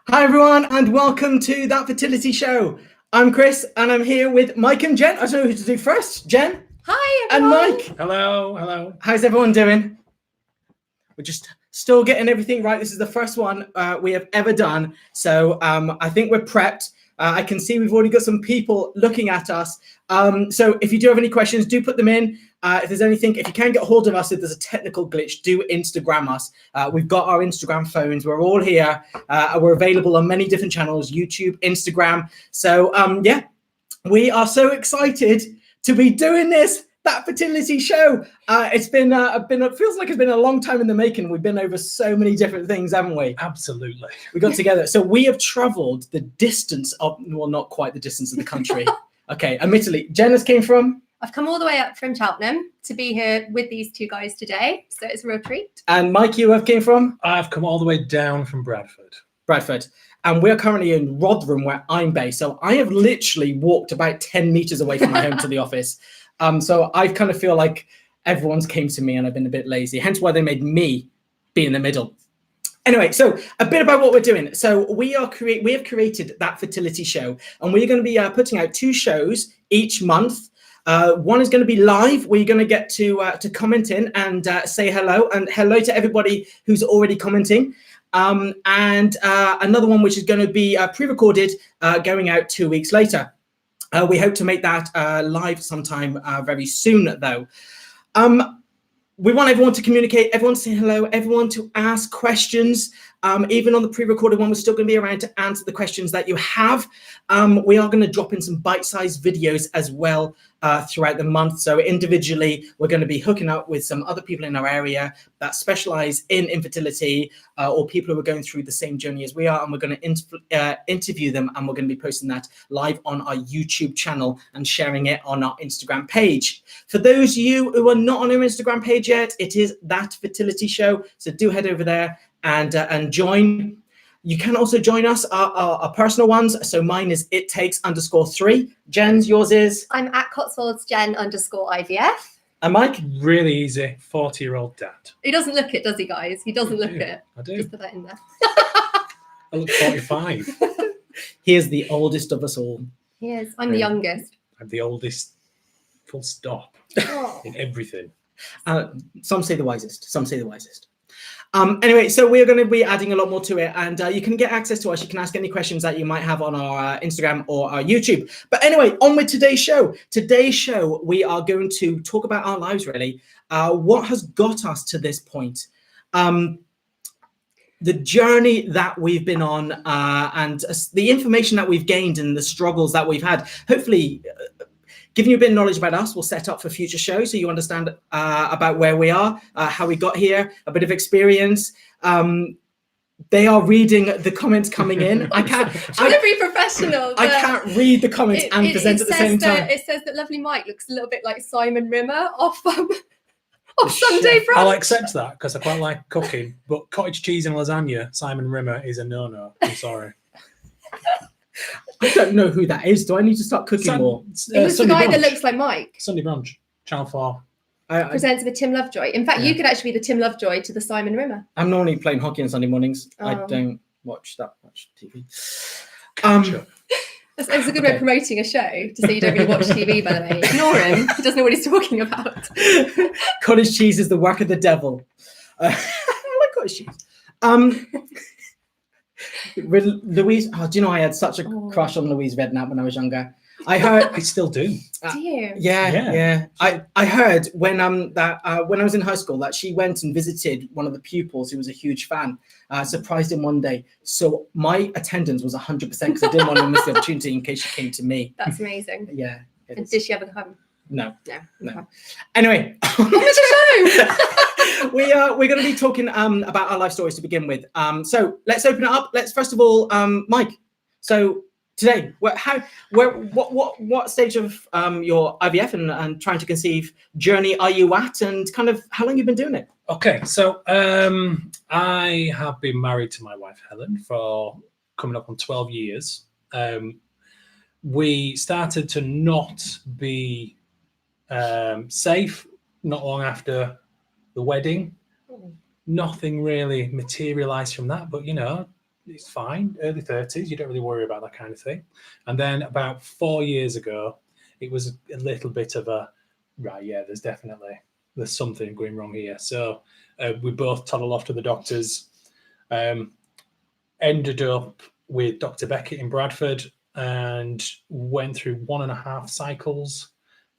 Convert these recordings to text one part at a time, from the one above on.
Hi everyone, and welcome to That Fertility Show. I'm Chris, and I'm here with Mike and Jen. I don't know who to do first. Jen? Hi everyone. And Mike. Hello. How's everyone doing? We're just still getting everything right. This is the first one we have ever done. So I think we're prepped. I can see we've already got some people looking at us. So if you do have any questions, do put them in. If there's anything, if you can get hold of us, if there's a technical glitch, do Instagram us. We've got our Instagram phones. We're all here. We're available on many different channels, YouTube, Instagram. So yeah, we are so excited to be doing this. That Fertility Show. It's been it feels like it's been a long time in the making. We've been over so many different things, haven't we? Absolutely. We got together. So we have traveled the distance of, well, not quite the distance of the country. Okay, admittedly, Jenna's came from? I've come all the way up from Cheltenham to be here with these two guys today. So it's a real treat. And Mike, you have came from? I've come all the way down from Bradford. And we're currently in Rotherham, where I'm based. So I have literally walked about 10 meters away from my home to the office. So I kind of feel like everyone's came to me and I've been a bit lazy, hence why they made me be in the middle. Anyway, so a bit about what we're doing. So we have created That Fertility Show, and we're going to be putting out 2 shows each month. One is going to be live, where you're going to get to comment in and say hello, and hello to everybody who's already commenting. And another one which is going to be pre-recorded, going out 2 weeks later. We hope to make that live sometime very soon, though. We want everyone to communicate, everyone to say hello, everyone to ask questions. Even on the pre-recorded one, we're still going to be around to answer the questions that you have. We are going to drop in some bite-sized videos as well throughout the month. So individually, we're going to be hooking up with some other people in our area that specialize in infertility or people who are going through the same journey as we are. And we're going to interview them, and we're going to be posting that live on our YouTube channel and sharing it on our Instagram page. For those of you who are not on our Instagram page yet, it is That Fertility Show. So do head over there and join. You can also join us, our personal ones. So mine is ittakes_3. Jen's, yours is? I'm at Cotswolds Jen_IVF. And Mike? Really easy, 40-year-old dad. He doesn't look it, does he, guys? He doesn't look it. I do. Just put that in there. I look 45. He is the oldest of us all. He is. I'm the youngest. I'm the oldest, full stop, Oh. in everything. Some say the wisest. Some say the wisest. Anyway, so we're going to be adding a lot more to it, and you can get access to us. You can ask any questions that you might have on our Instagram or our YouTube. But anyway, on with today's show. Today's show, we are going to talk about our lives, really. What has got us to this point? The journey that we've been on, and the information that we've gained and the struggles that we've had. Hopefully, giving you a bit of knowledge about us will set up for future shows, so you understand about where we are, how we got here, a bit of experience. They are reading the comments coming in. I can't. I'm going to be professional. I can't read the comments and present at the same time. It says that lovely Mike looks a little bit like Simon Rimmer off Sunday Brunch. I'll accept that because I quite like cooking, but cottage cheese and lasagna, Simon Rimmer, is a no-no. I'm sorry. I don't know who that is. Do I need to start cooking more? It was the guy that looks like Mike. Sunday Brunch, Channel 4. Presents with Tim Lovejoy. In fact, you could actually be the Tim Lovejoy to the Simon Rimmer. I'm normally playing hockey on Sunday mornings. Oh. I don't watch that much TV. It's a good way of promoting a show to say you don't really watch TV, by the way. Ignore him. He doesn't know what he's talking about. Cottage cheese is the work of the devil. I like cottage cheese. Louise, do you know I had such a crush on Louise Redknapp when I was younger. I heard. I still do. Do you? Yeah. I heard when when I was in high school that she went and visited one of the pupils who was a huge fan. Surprised him one day, so my attendance was 100% because I didn't want to miss the opportunity in case she came to me. That's amazing. Yeah. And did she ever come? No. Okay. Anyway, On with the show. we're going to be talking about our life stories to begin with. So let's open it up. Let's first of all, Mike. So today, what stage of your IVF and trying to conceive journey are you at, and kind of how long you've been doing it? Okay, so I have been married to my wife Helen for coming up on 12 years. We started to not be safe not long after the wedding. Nothing really materialized from that, but you know, it's fine. Early 30s, you don't really worry about that kind of thing. And then about 4 years ago, it was a little bit of a, right, yeah, there's something going wrong here. So we both toddled off to the doctors, ended up with Dr. Beckett in Bradford and went through 1.5 cycles.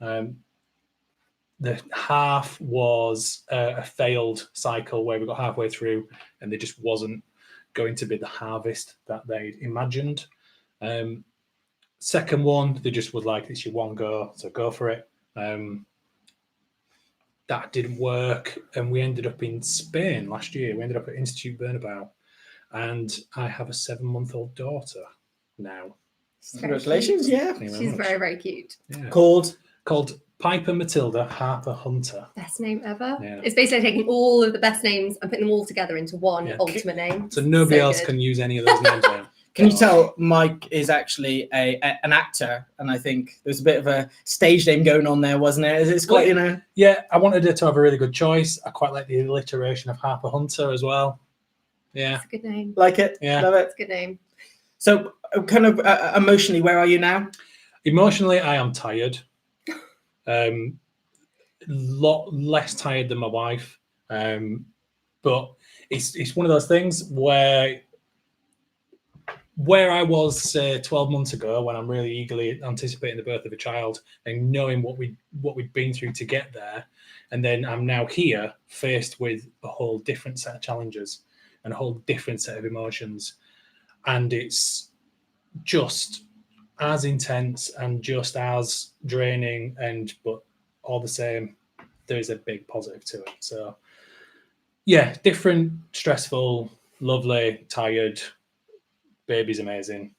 The half was a failed cycle where we got halfway through and there just wasn't going to be the harvest that they'd imagined. Second one, they just was like, it's your one go, so go for it. That didn't work, and we ended up in Spain last year. We ended up at Institute Bernabeu, and I have a 7-month-old daughter now. Congratulations! Yeah, she's very, very cute. Yeah. Called Piper Matilda Harper Hunter. Best name ever. Yeah. It's basically taking all of the best names and putting them all together into one ultimate name. So nobody else good. can use any of those names now. Can you tell Mike is actually an actor, and I think there's a bit of a stage name going on there, wasn't it? It's quite, you know. Yeah, I wanted her to have a really good choice. I quite like the alliteration of Harper Hunter as well. Yeah, it's a good name. Like it. Yeah, love it. It's a good name. So, kind of emotionally, where are you now? Emotionally, I am tired. Lot less tired than my wife, but it's one of those things where I was 12 months ago, when I'm really eagerly anticipating the birth of a child and knowing what we'd been through to get there, and then I'm now here faced with a whole different set of challenges and a whole different set of emotions, and it's just as intense and just as draining, but all the same, there's a big positive to it. So yeah, different, stressful, lovely, tired. Baby's amazing.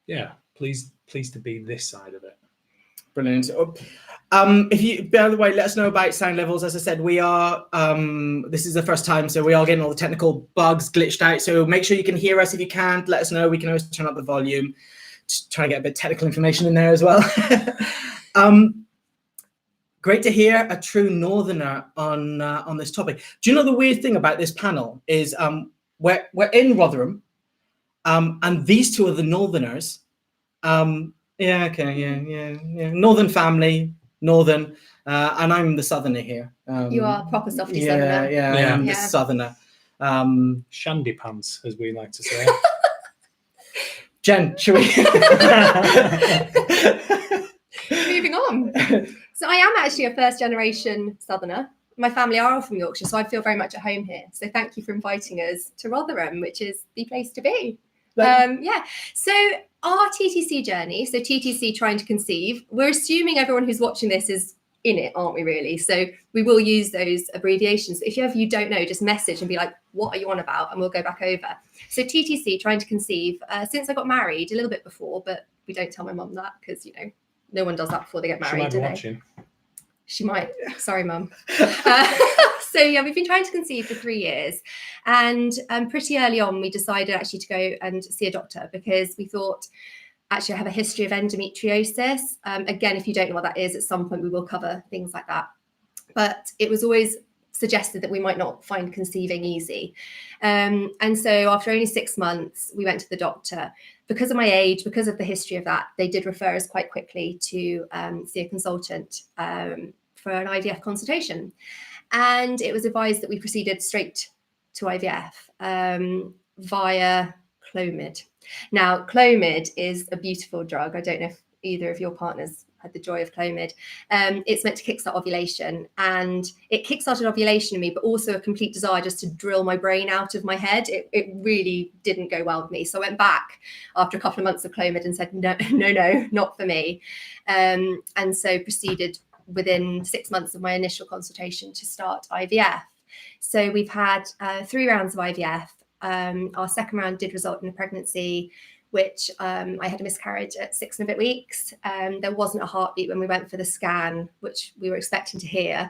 Yeah, pleased to be this side of it. Brilliant. If you, by the way, let us know about sound levels. As I said, we are, this is the first time, so we are getting all the technical bugs glitched out. So make sure you can hear us. If you can't, let us know. We can always turn up the volume. Just trying to get a bit of technical information in there as well. Great to hear a true Northerner on this topic. Do you know the weird thing about this panel is we're in Rotherham, and these two are the Northerners. Yeah, Northern family, Northern, and I'm the Southerner here. You are proper softy Southerner. Yeah, I'm the Southerner. Shandy pants, as we like to say. Jen, should we? Moving on. So I am actually a first generation Southerner. My family are all from Yorkshire, so I feel very much at home here. So thank you for inviting us to Rotherham, which is the place to be. Yeah. So our TTC journey, so TTC trying to conceive, we're assuming everyone who's watching this is in it, aren't we really? So we will use those abbreviations. If you don't know, just message and be like, what are you on about? And we'll go back over. So TTC, trying to conceive, since I got married, a little bit before, but we don't tell my mum that because, you know, no one does that before they get married, do they? Watching. She might. Sorry, mum. So yeah, we've been trying to conceive for 3 years, and pretty early on we decided actually to go and see a doctor because we thought, actually I have a history of endometriosis. Again, if you don't know what that is, at some point we will cover things like that. But it was always suggested that we might not find conceiving easy. And so after only 6 months, we went to the doctor. Because of my age, because of the history of that, they did refer us quite quickly to see a consultant for an IVF consultation. And it was advised that we proceeded straight to IVF via Clomid. Now, Clomid is a beautiful drug. I don't know if either of your partners had the joy of Clomid. It's meant to kickstart ovulation, and it kickstarted ovulation in me, but also a complete desire just to drill my brain out of my head. It really didn't go well with me. So I went back after a couple of months of Clomid and said, no, not for me. And so proceeded within 6 months of my initial consultation to start IVF. So we've had 3 rounds of IVF. Our second round did result in a pregnancy, which I had a miscarriage at 6 and a bit weeks. There wasn't a heartbeat when we went for the scan, which we were expecting to hear.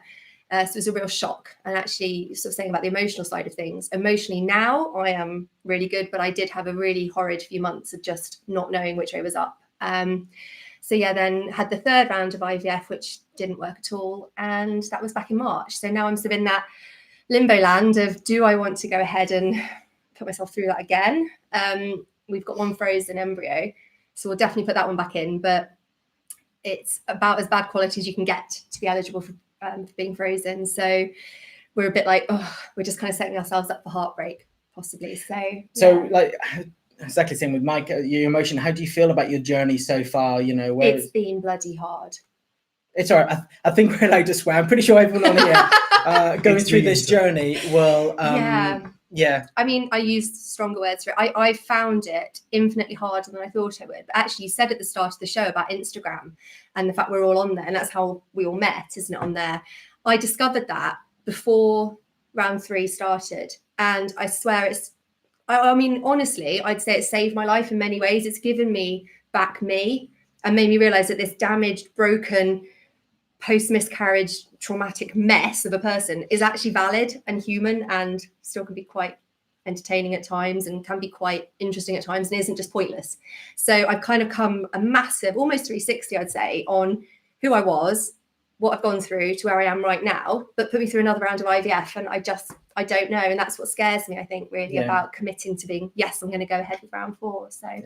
So it was a real shock. And actually, sort of saying about the emotional side of things, emotionally now I am really good, but I did have a really horrid few months of just not knowing which way was up. So yeah, then had the 3rd round of IVF, which didn't work at all. And that was back in March. So now I'm sort of in that limbo land of, do I want to go ahead and put myself through that again. We've got one frozen embryo, so we'll definitely put that one back in, but it's about as bad quality as you can get to be eligible for being frozen. So we're a bit like, we're just kind of setting ourselves up for heartbreak, possibly. So like exactly same with Mike. Your emotion. How do you feel about your journey so far? You know, it's been bloody hard. It's all right. I think we're allowed to swear. I'm pretty sure everyone on here going through this journey will. Yeah. I mean, I used stronger words for it. I found it infinitely harder than I thought I would. But actually, you said at the start of the show about Instagram and the fact we're all on there, and that's how we all met, isn't it, on there? I discovered that before round 3 started. And I swear I mean, honestly, I'd say it saved my life in many ways. It's given me back me and made me realize that this damaged, broken, post-miscarriage traumatic mess of a person is actually valid and human and still can be quite entertaining at times and can be quite interesting at times and isn't just pointless. So I've kind of come a massive, almost 360, I'd say, on who I was, what I've gone through to where I am right now, but put me through another round of IVF. And I don't know. And that's what scares me, I think, really, about committing to being, yes, I'm going to go ahead with round 4. So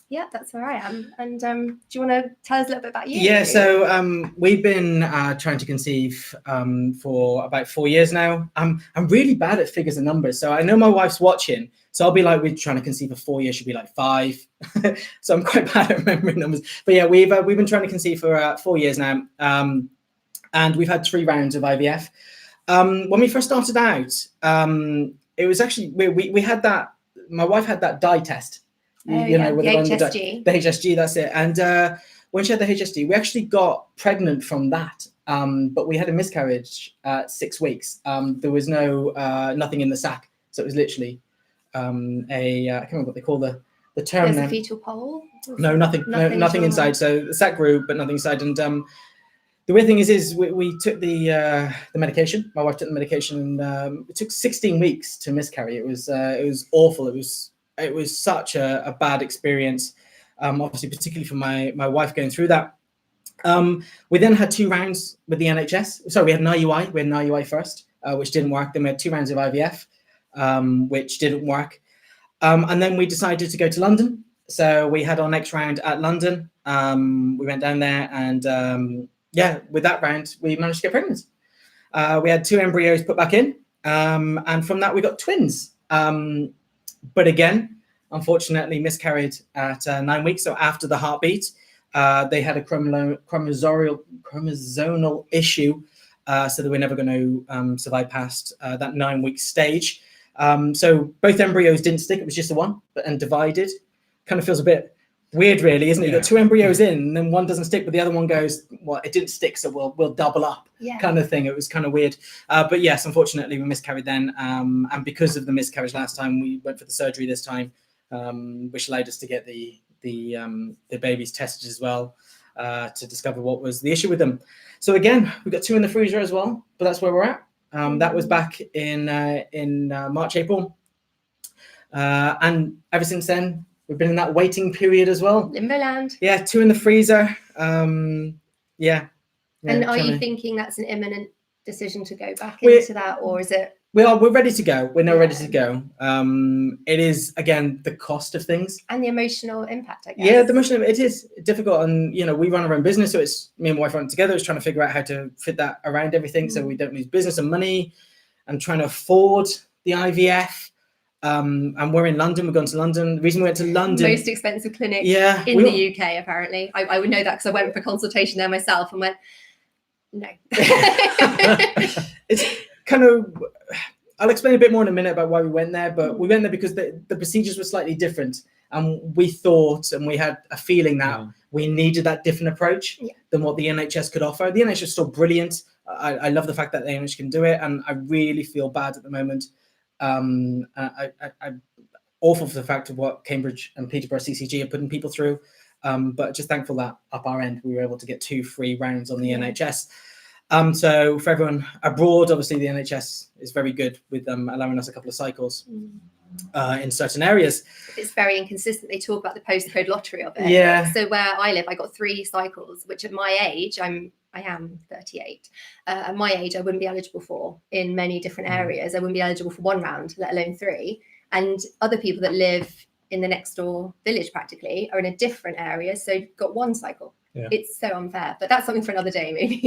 yeah, that's where I am. And do you want to tell us a little bit about you? Yeah, so we've been trying to conceive for about 4 years now. I'm really bad at figures and numbers. So I know my wife's watching. So I'll be like, we're trying to conceive for 4 years. She'll be like 5. So I'm quite bad at remembering numbers. But yeah, we've been trying to conceive for 4 years now. And we've had 3 rounds of IVF. When we first started out, it was actually, we had that, my wife had that dye test. You know, the HSG. The HSG, that's it. And when she had the HSG, we actually got pregnant from that. But we had a miscarriage at 6 weeks. There was nothing in the sac. So it was literally I can't remember what they call the term. There's a fetal pole? No, nothing inside. So the sac grew, but nothing inside. And the weird thing is we took the medication. My wife took the medication, and it took 16 weeks to miscarry. It was awful. It was such a bad experience, obviously, particularly for my wife going through that. We then had 2 rounds with the NHS. Sorry, we had an IUI. We had an IUI first, which didn't work. Then we had 2 rounds of IVF, which didn't work. And then we decided to go to London. So we had our next round at London. We went down there and, with that round, we managed to get pregnant. We had 2 embryos put back in. And from that, we got twins. But again, unfortunately, miscarried at 9 weeks. So after the heartbeat, they had a chromosomal issue. So they were never going to survive past that 9-week stage. So both embryos didn't stick. It was just the one, and divided. Kind of feels a bit weird, really, isn't it? You've got 2 embryos in, and then one doesn't stick, but the other one goes, well, it didn't stick, so we'll double up, kind of thing. It was kind of weird. But yes, unfortunately, we miscarried then. And because of the miscarriage last time, we went for the surgery this time, which allowed us to get the babies tested as well, to discover what was the issue with them. So again, we got 2 in the freezer as well, but that's where we're at. That was back in March, April. And ever since then, we've been in that waiting period as well. Limboland. Yeah, 2 in the freezer. And are you thinking that's an imminent decision to go back into that, or is it? We're ready to go. We're now ready to go. It is, again, the cost of things. And the emotional impact, I guess. Yeah, the emotional, it is difficult. And, we run our own business. So it's me and my wife run together. It's trying to figure out how to fit that around everything so we don't lose business and money, and trying to afford the IVF. And we're in London. We've gone to London. The reason we went to London, most expensive clinic in the UK, apparently. I would know that because I went for consultation there myself and went, no. It's kind of, I'll explain a bit more in a minute about why we went there, but we went there because the procedures were slightly different, and we thought, and we had a feeling that we needed that different approach than what the NHS could offer. The NHS is still brilliant. I love the fact that the NHS can do it, and I really feel bad at the moment. I'm awful for the fact of what Cambridge and Peterborough CCG are putting people through, but just thankful that up our end we were able to get 2 free rounds on the NHS. So for everyone abroad, obviously the NHS is very good with allowing us a couple of cycles in certain areas. It's very inconsistent. They talk about the postcode lottery of it. Yeah. So where I live, I got 3 cycles, which at my age, I am 38. At my age, I wouldn't be eligible for in many different areas. I wouldn't be eligible for 1 round, let alone 3. and other people that live in the next door village practically are in a different area, so you've got one cycle. Yeah. It's so unfair, but that's something for another day, maybe.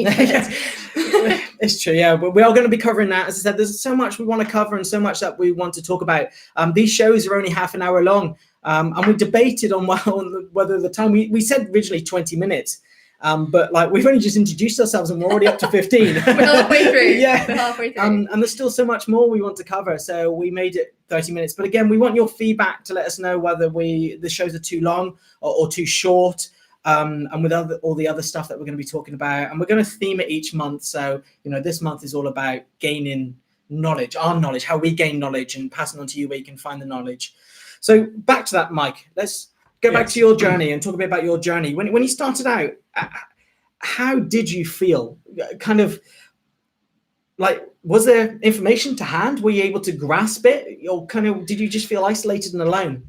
It's true, yeah. But we are going to be covering that. As I said, there's so much we want to cover and so much that we want to talk about. These shows are only half an hour long, and we debated on whether the time we said originally 20 minutes. But like we've only just introduced ourselves and we're already up to 15. We're halfway through. Yeah. We're halfway through. And there's still so much more we want to cover. So we made it 30 minutes. But again, we want your feedback to let us know whether the shows are too long or too short. And with all the other stuff that we're going to be talking about. And we're going to theme it each month. So, this month is all about gaining knowledge, our knowledge, how we gain knowledge and passing on to you where you can find the knowledge. So back to that, Mike. Let's go back to your journey and talk a bit about your journey. When you started out, how did you feel? Kind of like, was there information to hand? Were you able to grasp it? Or kind of, did you just feel isolated and alone?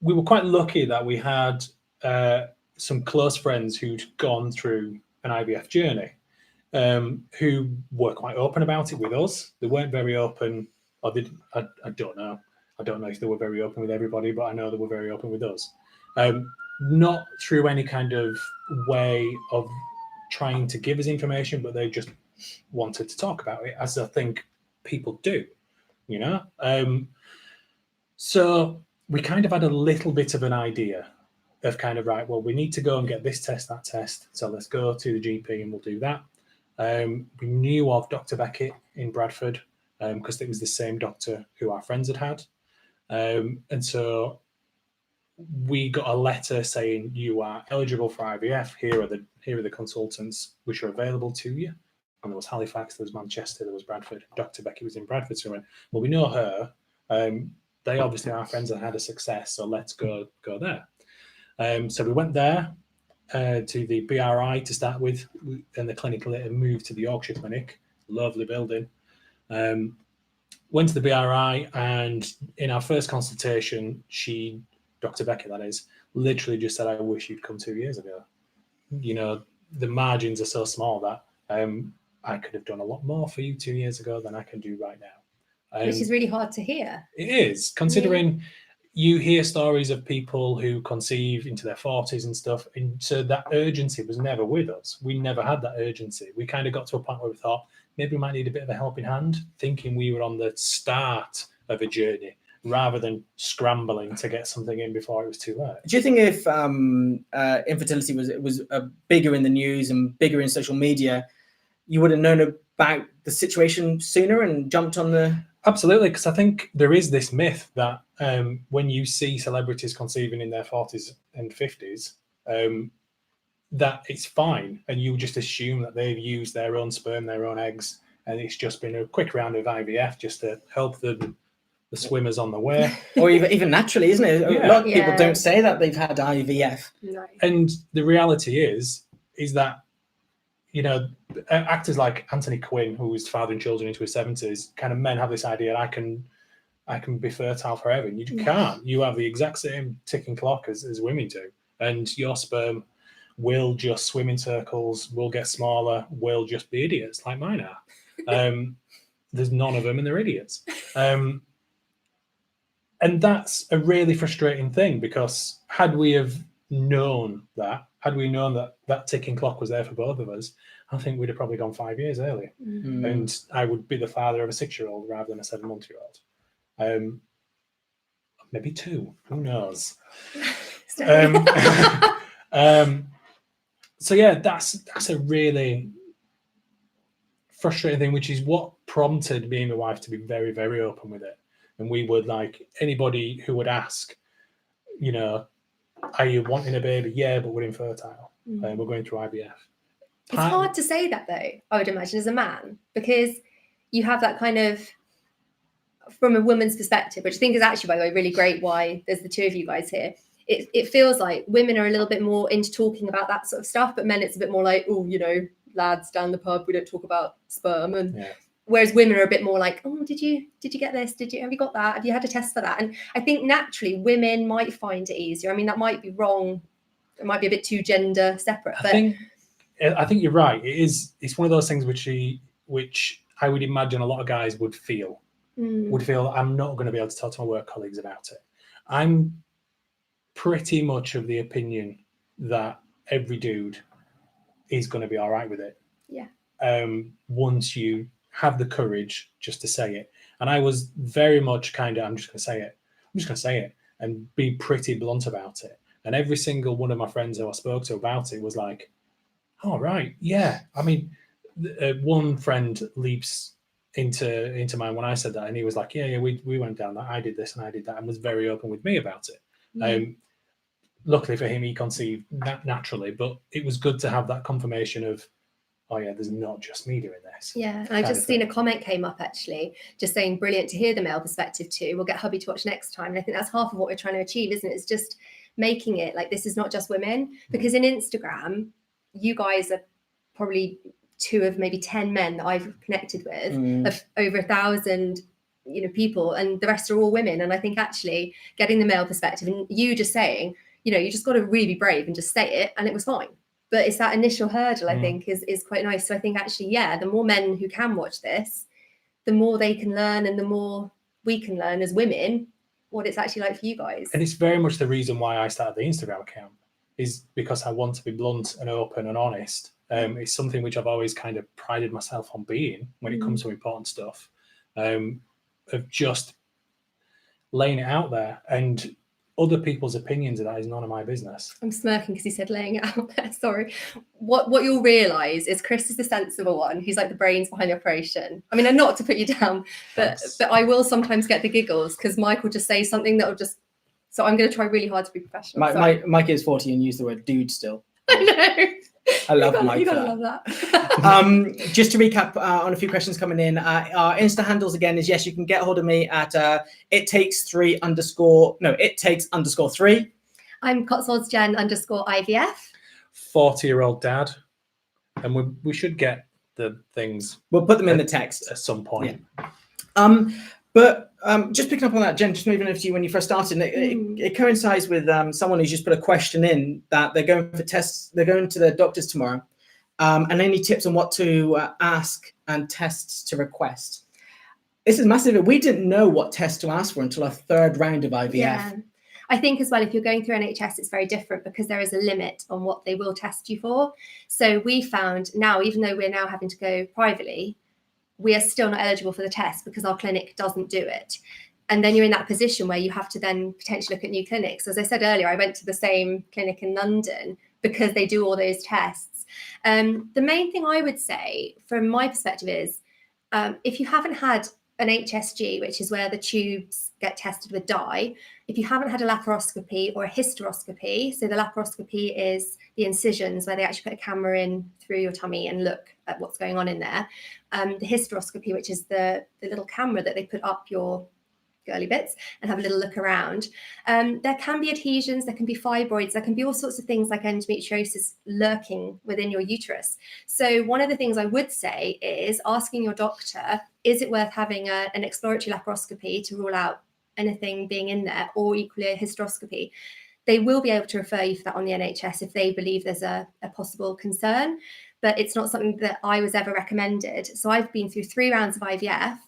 We were quite lucky that we had some close friends who'd gone through an IVF journey, who were quite open about it with us. They weren't very open, or I don't know. I don't know if they were very open with everybody, but I know they were very open with us. Not through any kind of way of trying to give us information, but they just wanted to talk about it, as I think people do, So we kind of had a little bit of an idea of kind of, right, well, we need to go and get this test, that test. So let's go to the GP and we'll do that. We knew of Dr. Beckett in Bradford because it was the same doctor who our friends had had. And so we got a letter saying you are eligible for IVF. Here are the consultants which are available to you. And there was Halifax, there was Manchester, there was Bradford. Dr. Beckett was in Bradford. So we went, well, we know her. They obviously, our friends, have had a success, so let's go there. So we went there to the BRI to start with, and the clinic later moved to the Yorkshire Clinic, lovely building. Went to the BRI, and in our first consultation, Dr. Becker, that is, literally just said, I wish you'd come 2 years ago. The margins are so small that I could have done a lot more for you 2 years ago than I can do right now. Which is really hard to hear. It is, considering you hear stories of people who conceive into their 40s and stuff. And so that urgency was never with us. We never had that urgency. We kind of got to a point where we thought, maybe we might need a bit of a helping hand, thinking we were on the start of a journey rather than scrambling to get something in before it was too late. Do you think if infertility was bigger in the news and bigger in social media, you would have known about the situation sooner and jumped on the... Absolutely, because I think there is this myth that when you see celebrities conceiving in their 40s and 50s, that it's fine, and you just assume that they've used their own sperm, their own eggs, and it's just been a quick round of IVF just to help the swimmers on the way. Or even naturally, isn't it? A lot of people don't say that they've had IVF. No. And the reality is that, actors like Anthony Quinn, who was fathering children into his 70s, kind of men have this idea, I can be fertile forever. And you can't. You have the exact same ticking clock as women do. And your sperm will just swim in circles, will get smaller, will just be idiots like mine are. There's none of them and they're idiots. And that's a really frustrating thing, because had we known that ticking clock was there for both of us, I think we'd have probably gone 5 years earlier. Mm-hmm. And I would be the father of a 6-year-old rather than a 7-month-year-old. Maybe 2, who knows? So yeah, that's a really frustrating thing, which is what prompted me and my wife to be very, very open with it. And we would, like, anybody who would ask, are you wanting a baby? Yeah, but we're infertile. We're going through IVF. It's hard to say that, though, I would imagine, as a man, because you have that kind of, from a woman's perspective, which I think is actually, by the way, really great why there's the two of you guys here. It feels like women are a little bit more into talking about that sort of stuff, but men, it's a bit more like, lads down the pub, we don't talk about sperm. And whereas women are a bit more like, oh, did you get this? Have you got that? Have you had a test for that? And I think naturally women might find it easier. I mean, that might be wrong. It might be a bit too gender separate. I think you're right. It's one of those things which I would imagine a lot of guys would feel. would feel I'm not going to be able to talk to my work colleagues about it. I'm pretty much of the opinion that every dude is going to be all right with it. Yeah. Once you have the courage just to say it. And I was very much kind of, I'm just going to say it. I'm just going to say it and be pretty blunt about it. And every single one of my friends who I spoke to about it was like, oh, right, yeah. I mean, one friend leaps into mine when I said that, and he was like, yeah, we went down that. I did this and I did that, and was very open with me about it. Luckily for him, he conceived naturally, but it was good to have that confirmation of, oh yeah, there's not just me doing this. Yeah, and I just seen a comment came up actually, just saying brilliant to hear the male perspective too. We'll get hubby to watch next time. And I think that's half of what we're trying to achieve, isn't it? It's just making it like this is not just women, because in Instagram, you guys are probably 2 of maybe 10 men that I've connected with, of over 1,000 people, and the rest are all women. And I think actually getting the male perspective and you just saying, you just got to really be brave and just say it, and it was fine. But it's that initial hurdle, I think, is quite nice. So I think actually, yeah, the more men who can watch this, the more they can learn, and the more we can learn as women what it's actually like for you guys. And it's very much the reason why I started the Instagram account, is because I want to be blunt and open and honest. It's something which I've always kind of prided myself on being when it comes to important stuff, of just laying it out there. And other people's opinions of that is none of my business. I'm smirking because he said laying it out there. Sorry. What you'll realise is Chris is the sensible one. He's like the brains behind the operation. I mean, and not to put you down, but I will sometimes get the giggles because Mike will just say something that will just. So I'm going to try really hard to be professional. Mike is 40 and use the word dude still. I know. I love Mike. You gotta love that. Just to recap on a few questions coming in, our Insta handles again is, yes, you can get hold of me at it takes _3. I'm CotswoldsGen_IVF. 40-year-old dad, and we should get the things. We'll put them in the text at some point. Yeah. But just picking up on that, Jen, just moving over to you when you first started, it coincides with someone who's just put a question in that they're going for tests. They're going to their doctors tomorrow, and any tips on what to ask and tests to request. This is massive. We didn't know what tests to ask for until our 3rd round of IVF. Yeah. I think as well, if you're going through NHS, it's very different because there is a limit on what they will test you for. So we found now, even though we're now having to go privately, we are still not eligible for the test because our clinic doesn't do it. And then you're in that position where you have to then potentially look at new clinics. As I said earlier, I went to the same clinic in London because they do all those tests. The main thing I would say from my perspective is if you haven't had an HSG, which is where the tubes get tested with dye, if you haven't had a laparoscopy or a hysteroscopy, so the laparoscopy is the incisions where they actually put a camera in through your tummy and look at what's going on in there. The hysteroscopy, which is the little camera that they put up your girly bits and have a little look around. There can be adhesions, there can be fibroids, there can be all sorts of things like endometriosis lurking within your uterus. So one of the things I would say is asking your doctor, is it worth having an exploratory laparoscopy to rule out anything being in there, or equally a hysteroscopy? They will be able to refer you for that on the NHS if they believe there's a possible concern, but it's not something that I was ever recommended. So I've been through 3 rounds of IVF,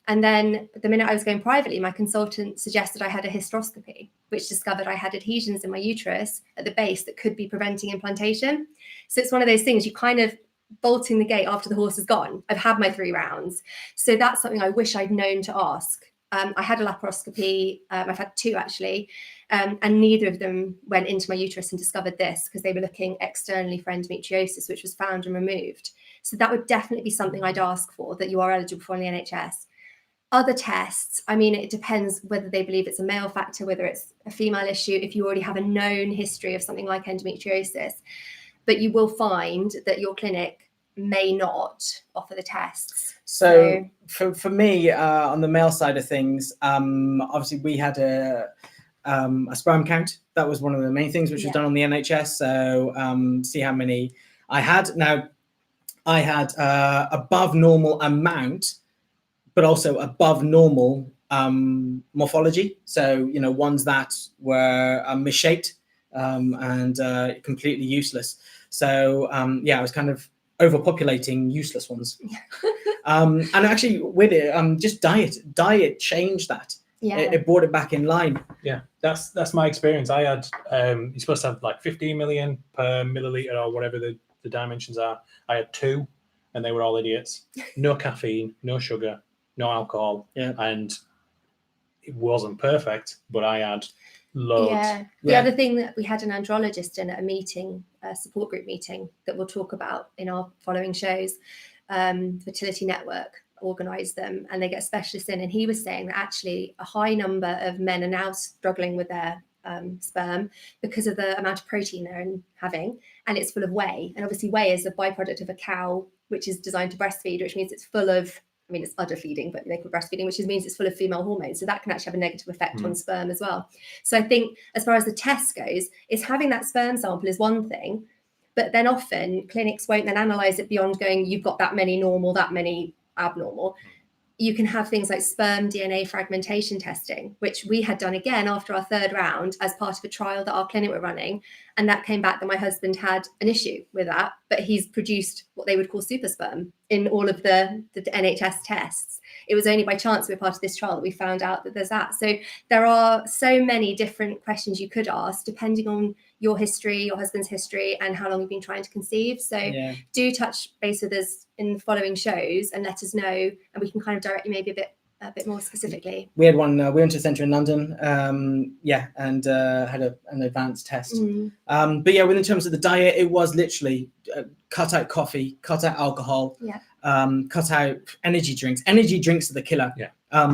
and then the minute I was going privately, my consultant suggested I had a hysteroscopy, which discovered I had adhesions in my uterus at the base that could be preventing implantation. So it's one of those things, you kind of bolting the gate after the horse is gone. I've had my 3 rounds. So that's something I wish I'd known to ask. I had a laparoscopy. I've had 2 actually, and neither of them went into my uterus and discovered this because they were looking externally for endometriosis, which was found and removed. So that would definitely be something I'd ask for, that you are eligible for in the NHS. Other tests, I mean, it depends whether they believe it's a male factor, whether it's a female issue, if you already have a known history of something like endometriosis. But you will find that your clinic may not offer the tests. So for me, on the male side of things, obviously we had a sperm count. That was one of the main things which was done on the NHS. So see how many I had. Now, I had above normal amount, but also above normal morphology. So, ones that were misshaped and completely useless. So, I was kind of overpopulating useless ones. And actually with it, just diet changed that. Yeah. It brought it back in line. Yeah, that's my experience. I had you're supposed to have like 15 million per milliliter or whatever the dimensions are. I had 2, and they were all idiots. No caffeine, no sugar, no alcohol, and it wasn't perfect, but I had loads. Yeah. The other thing that we had an andrologist in at a meeting, a support group meeting that we'll talk about in our following shows. Fertility Network organise them, and they get specialists in, and he was saying that actually a high number of men are now struggling with their sperm because of the amount of protein they're having, and it's full of whey, and obviously whey is a byproduct of a cow which is designed to breastfeed, which means it's full of, I mean, it's udder feeding, but they call breastfeeding, which means it's full of female hormones. So that can actually have a negative effect on sperm as well. So I think as far as the test goes, is having that sperm sample is one thing, but then often clinics won't then analyze it beyond going, you've got that many normal, that many abnormal. You can have things like sperm DNA fragmentation testing, which we had done again after our 3rd round as part of a trial that our clinic were running. And that came back that my husband had an issue with that, but he's produced what they would call super sperm in all of the NHS tests. It was only by chance we were part of this trial that we found out that there's that. So there are so many different questions you could ask depending on your history, your husband's history, and how long you've been trying to conceive. So do touch base with us in the following shows and let us know, and we can kind of direct you maybe a bit more specifically. We had one. We went to a centre in London, and had an advanced test. But yeah, in terms of the diet, it was literally cut out coffee, cut out alcohol, cut out energy drinks. Energy drinks are the killer.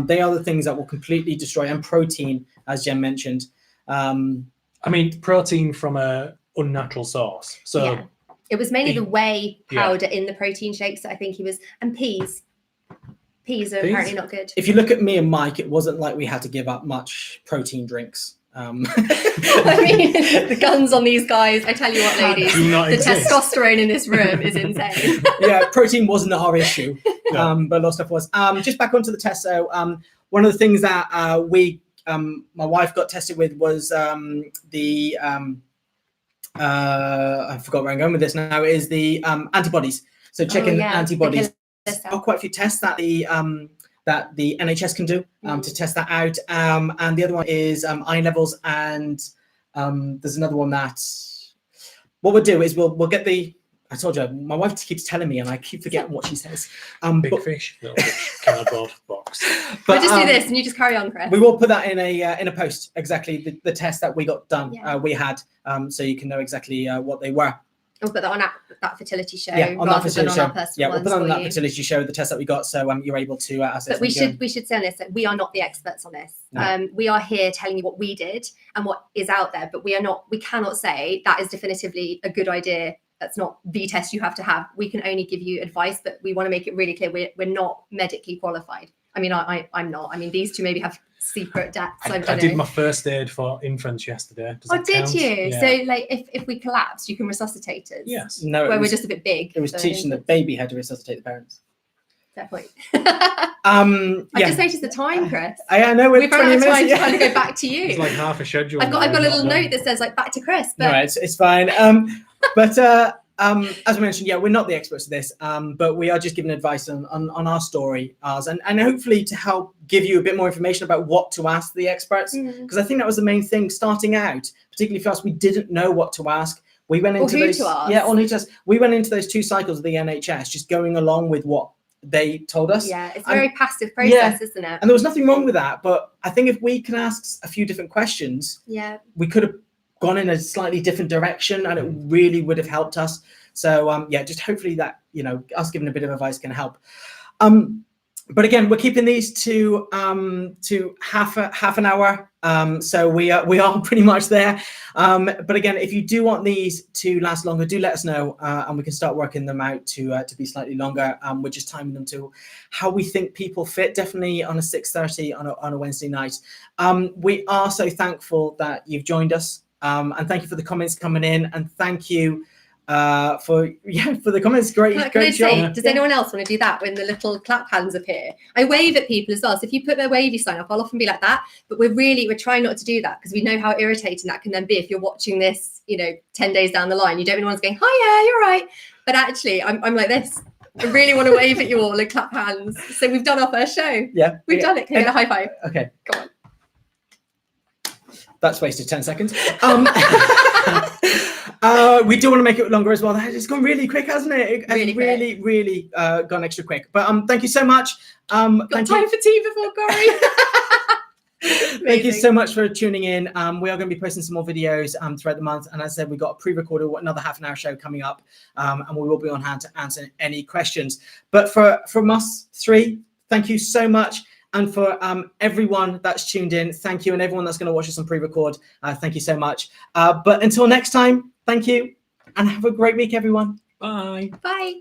They are the things that will completely destroy, and protein, as Jen mentioned. I mean, protein from a unnatural source. So it was mainly the whey powder in the protein shakes that I think he was, and peas. Peas are apparently not good. If you look at me and Mike, it wasn't like we had to give up much protein drinks. I mean, the guns on these guys, I tell you what, ladies, the testosterone in this room is insane. Protein wasn't our issue, but a lot of stuff was. Just back onto the test. So one of the things that my wife got tested with was I forgot where I'm going with this now, is the antibodies. So checking antibodies. There are quite a few tests that the NHS can do to test that out. And the other one is iron levels, and there's another one that what we'll do is we'll get the, I told you, my wife keeps telling me and I keep forgetting what she says. Big fish, little fish, cardboard box. But we'll just do this and you just carry on, Chris. We will put that in a post, exactly the test that we got done, we had, so you can know exactly what they were. We'll put that on that fertility show. On that fertility show. We'll put on that fertility show, the test that we got, so you're able to assess. But we should say on this that we are not the experts on this. No. We are here telling you what we did and what is out there, but we cannot say that is definitively a good idea. That's not the test you have to have. We can only give you advice, but we want to make it really clear we're not medically qualified. I mean, I'm not. I mean, these two maybe have secret debts. I did my first aid for infants yesterday. Did you? Yeah. So, like, if we collapse, you can resuscitate us. Yes. No. We're just a bit big. It was teaching the baby how to resuscitate the parents. Fair point. I just noticed the time, Chris. I know we've run out of time to kind of go back to you. It's like half a schedule. I've got a little note that says like back to Chris. But... No, it's fine. But as I mentioned, we're not the experts of this, but we are just giving advice on our story, and hopefully to help give you a bit more information about what to ask the experts, because I think that was the main thing starting out, particularly for us. We didn't know what to ask. We went into we went into those 2 cycles of the NHS, just going along with what they told us. Yeah, it's a very passive process, isn't it? And there was nothing wrong with that, but I think if we can ask a few different questions, we could have gone in a slightly different direction, and it really would have helped us. So just hopefully that, us giving a bit of advice can help. But again, we're keeping these to half an hour. So we are pretty much there. But again, if you do want these to last longer, do let us know, and we can start working them out to be slightly longer. We're just timing them to how we think people fit. Definitely on a 6:30 on a Wednesday night. We are so thankful that you've joined us, and thank you for the comments coming in, and thank you for the comments. Great job. Does anyone else want to do that when the little clap hands appear? I wave at people as well, so if you put their wavy sign up, I'll often be like that, but we're trying not to do that, because we know how irritating that can then be if you're watching this 10 days down the line. You don't really want to going, hi, yeah, you're right, but actually I'm like this. I really want to wave at you all and clap hands. So we've done our first show. Yeah. We've done it. Can I get a high five? Okay. Go on. That's wasted 10 seconds. We do want to make it longer as well. It's gone really quick, hasn't it? It's really gone extra quick. But thank you so much. Got time for tea before Corey. Thank you so much for tuning in. We are going to be posting some more videos throughout the month. And as I said, we've got a pre-recorded another half an hour show coming up. And we will be on hand to answer any questions. But from us three, thank you so much. And for everyone that's tuned in, thank you. And everyone that's going to watch us on pre-record, thank you so much. But until next time, thank you. And have a great week, everyone. Bye. Bye.